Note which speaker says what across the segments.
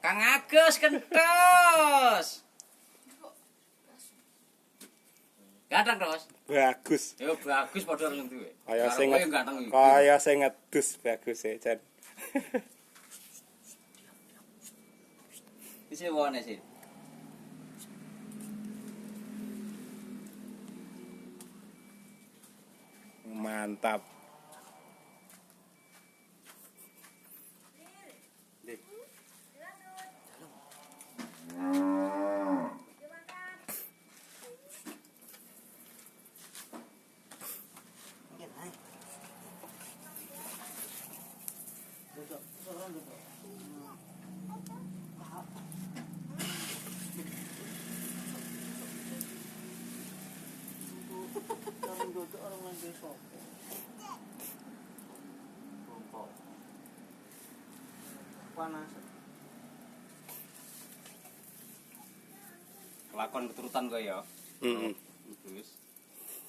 Speaker 1: Kang Agus kentos. Ganteng terus.
Speaker 2: Bagus.
Speaker 1: Yo bagus padha karo duwe.
Speaker 2: Kaya sing ngedus bagus e, Jan.
Speaker 1: Wis wone sih.
Speaker 2: Mantap.
Speaker 1: Panas. Kelakon keturutan kok ya.
Speaker 2: Heeh.
Speaker 1: Terus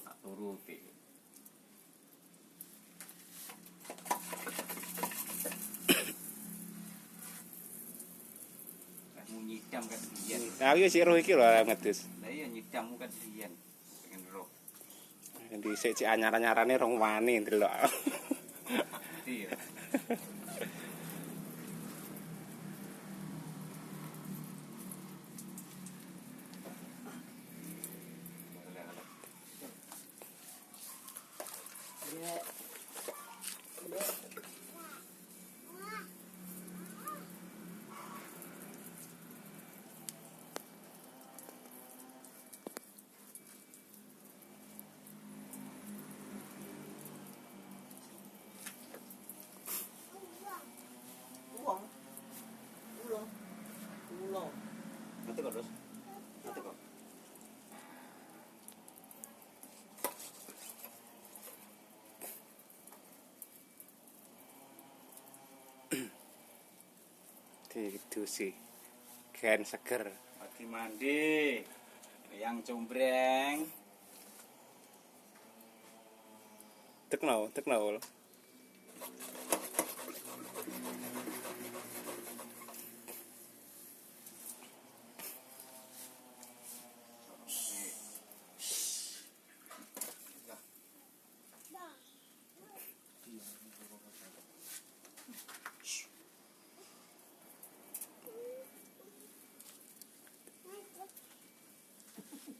Speaker 1: tak turuti. Kamu nyidam kan biyen.
Speaker 2: Nah, iki sik roh iki lho ngedus.
Speaker 1: Lah iya nyidam kan biyen. Pengen roh.
Speaker 2: Dhisik cek anyar-anyarane rong wani ndelok.
Speaker 1: Iya. Nanti kok, Dos. Nanti kok.
Speaker 2: Itu sih. Gen seger.
Speaker 1: Lagi mandi. Yang cumbreng.
Speaker 2: Tekno.